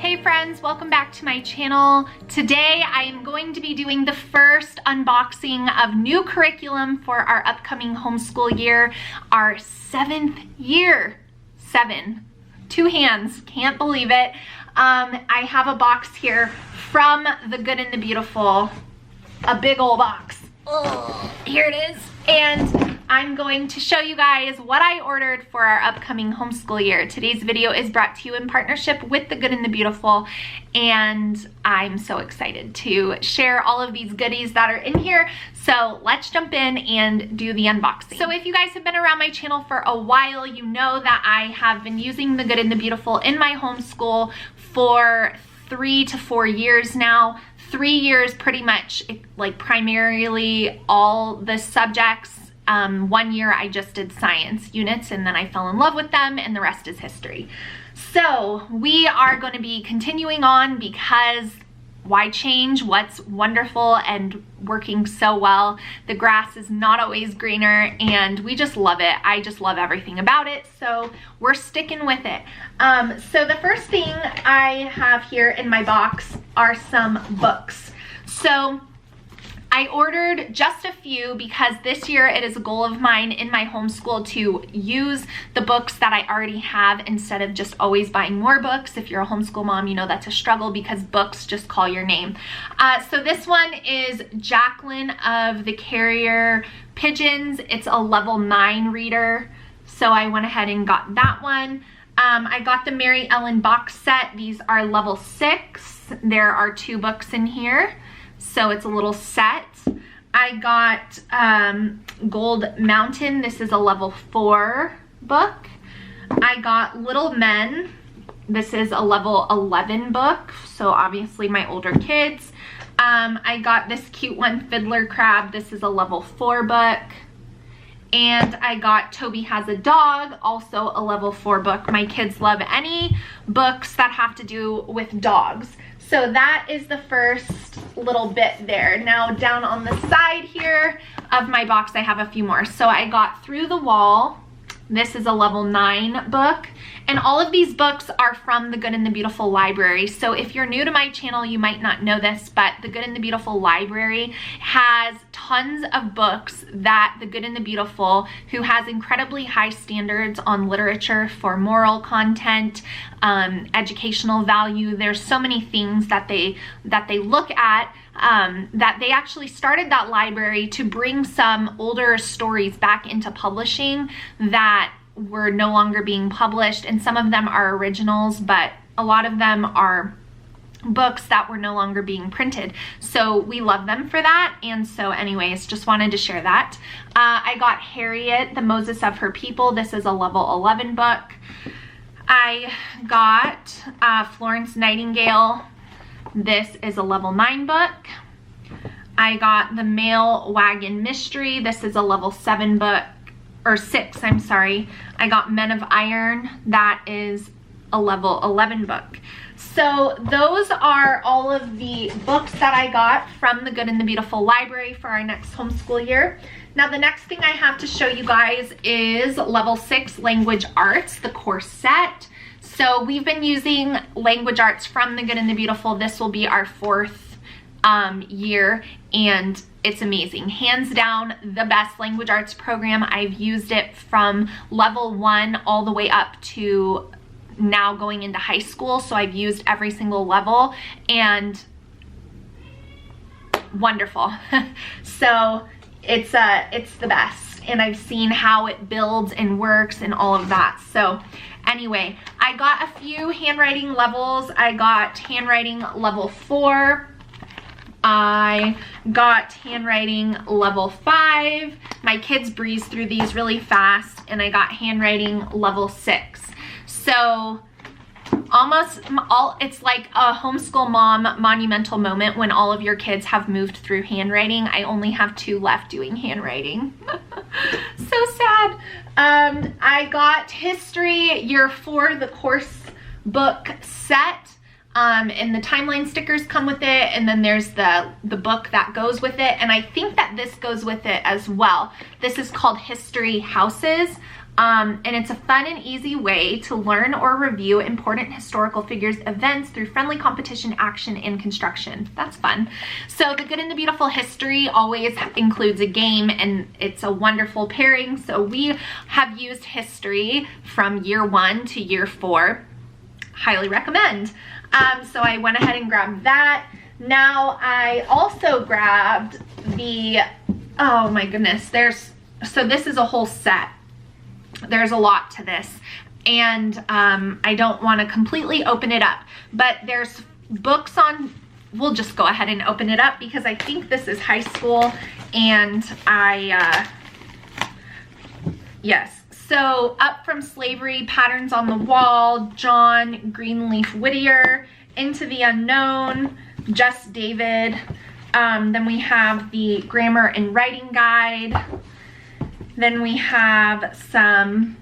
Hey friends, welcome back to my channel. Today I am going to be doing the first unboxing of new curriculum for our upcoming homeschool year, our 7th year. 7. 2 hands, can't believe it. I have a box here from The Good and the Beautiful, a big old box. Oh, here it is. And I'm going to show you guys what I ordered for our upcoming homeschool year. Today's video is brought to you in partnership with The Good and the Beautiful, and I'm so excited to share all of these goodies that are in here. So let's jump in and do the unboxing. So if you guys have been around my channel for a while, you know that I have been using The Good and the Beautiful in my homeschool for 3 to 4 years now. 3 years pretty much, like primarily all the subjects. 1 year I just did science units and then I fell in love with them and the rest is history. So we are going to be continuing on because why change what's wonderful and working so well? The grass is not always greener and we just love it. I just love everything about it. So we're sticking with it. So the first thing I have here in my box are some books. So I ordered just a few because this year it is a goal of mine in my homeschool to use the books that I already have instead of just always buying more books. If you're a homeschool mom, you know that's a struggle because books just call your name. So this one is Jacqueline of the Carrier Pigeons. It's a level 9 reader, so I went ahead and got that one. I got the Mary Ellen box set. These are level 6. There are 2 books in here. So it's a little set. I got Gold Mountain. This is a level 4 book. I got Little Men. This is a level 11 book. So obviously my older kids. I got this cute one, Fiddler Crab. This is a level 4 book. And I got Toby Has a Dog, also a level 4 book. My kids love any books that have to do with dogs. So that is the first little bit there. Now down on the side here of my box, I have a few more. So I got Through the Wall. This is a level 9 book. And all of these books are from The Good and the Beautiful library. So if you're new to my channel, you might not know this, but The Good and the Beautiful library has tons of books that The Good and the Beautiful, who has incredibly high standards on literature for moral content, educational value. There's so many things that they look at, that they actually started that library to bring some older stories back into publishing that were no longer being published, and some of them are originals, but a lot of them are books that were no longer being printed. So we love them for that. And so anyways, just wanted to share that. I got Harriet, the Moses of Her People. This is a level 11 book. I got Florence Nightingale. This is a level 9 book. I got The Mail Wagon Mystery. This is a level 7 book, or 6, I'm sorry. I got Men of Iron. That is a level 11 book. So those are all of the books that I got from The Good and the Beautiful library for our next homeschool year. Now the next thing I have to show you guys is level 6 language arts, the course set. So we've been using language arts from The Good and the Beautiful. This will be our 4th year, and it's amazing. Hands down the best language arts program. I've used it from level 1 all the way up to now going into high school. So I've used every single level and wonderful. So it's the best, and I've seen how it builds and works and all of that. So anyway, I got a few handwriting levels. I got handwriting level 4. I got handwriting level 5. My kids breeze through these really fast. And I got handwriting level 6. So almost all, it's like a homeschool mom monumental moment when all of your kids have moved through handwriting. I only have 2 left doing handwriting. So sad. I got history year 4, the course book set. And the timeline stickers come with it, and then there's the book that goes with it, and I think that this goes with it as well. This is called History Houses. And it's a fun and easy way to learn or review important historical figures, events through friendly competition, action, and construction. That's fun. So the Good and the Beautiful history always includes a game, and it's a wonderful pairing. So we have used history from year 1 to year 4. Highly recommend. So I went ahead and grabbed that. Now I also grabbed the, oh my goodness, so this is a whole set. There's a lot to this, and I don't want to completely open it up, but there's books on, we'll just go ahead and open it up because I think this is high school, and yes. So Up From Slavery, Patterns on the Wall, John Greenleaf Whittier, Into the Unknown, Just David. Then we have the Grammar and Writing Guide. Then we have some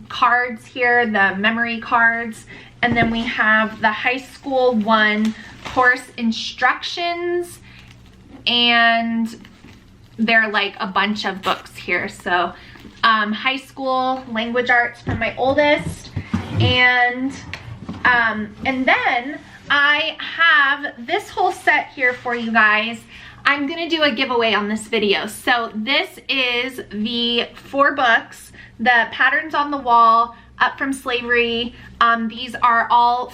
cards here, the memory cards. And then we have the High School 1 course instructions. And they're like a bunch of books here. So high school language arts from my oldest. And then I have this whole set here for you guys. I'm gonna do a giveaway on this video. So this is the 4 books, the Patterns on the Wall, Up From Slavery. These are all,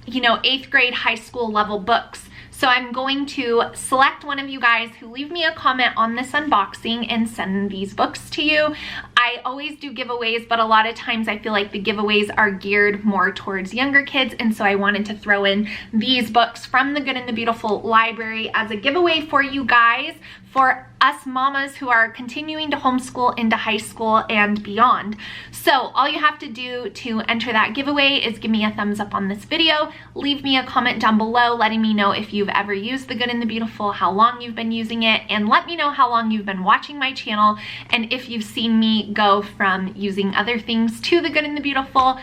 you know, 8th grade high school level books. So I'm going to select one of you guys who leave me a comment on this unboxing and send these books to you. I always do giveaways, but a lot of times I feel like the giveaways are geared more towards younger kids, and so I wanted to throw in these books from the Good and the Beautiful library as a giveaway for you guys, for us mamas who are continuing to homeschool into high school and beyond. So all you have to do to enter that giveaway is give me a thumbs up on this video, leave me a comment down below letting me know if you've ever used the Good and the Beautiful, how long you've been using it, and let me know how long you've been watching my channel and if you've seen me go from using other things to the Good and the Beautiful,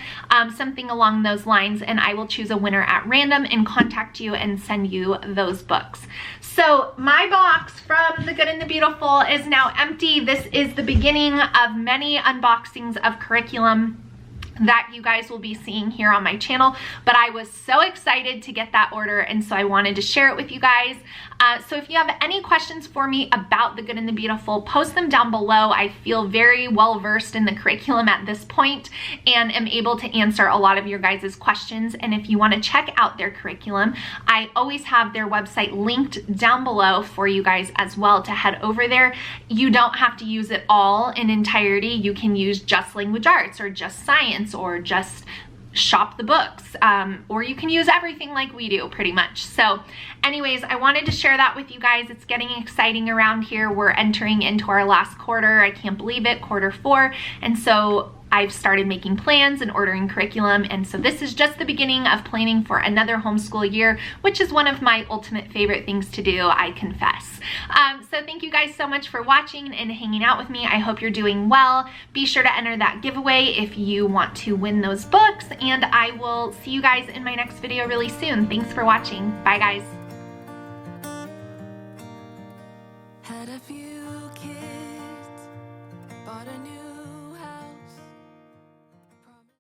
something along those lines, and I will choose a winner at random and contact you and send you those books. So my box from the Good and the Beautiful is now empty. This is the beginning of many unboxings of curriculum that you guys will be seeing here on my channel, but I was so excited to get that order, and so I wanted to share it with you guys. So if you have any questions for me about the Good and the Beautiful, post them down below. I feel very well versed in the curriculum at this point and am able to answer a lot of your guys' questions. And if you want to check out their curriculum, I always have their website linked down below for you guys as well to head over there. You don't have to use it all in entirety. You can use just language arts or just science or just shop the books, or you can use everything like we do pretty much. So anyways, I wanted to share that with you guys. It's getting exciting around here. We're entering into our last quarter. I can't believe it, quarter 4. And so I've started making plans and ordering curriculum, and so this is just the beginning of planning for another homeschool year, which is one of my ultimate favorite things to do, I confess. So thank you guys so much for watching and hanging out with me. I hope you're doing well. Be sure to enter that giveaway if you want to win those books, and I will see you guys in my next video really soon. Thanks for watching. Bye guys.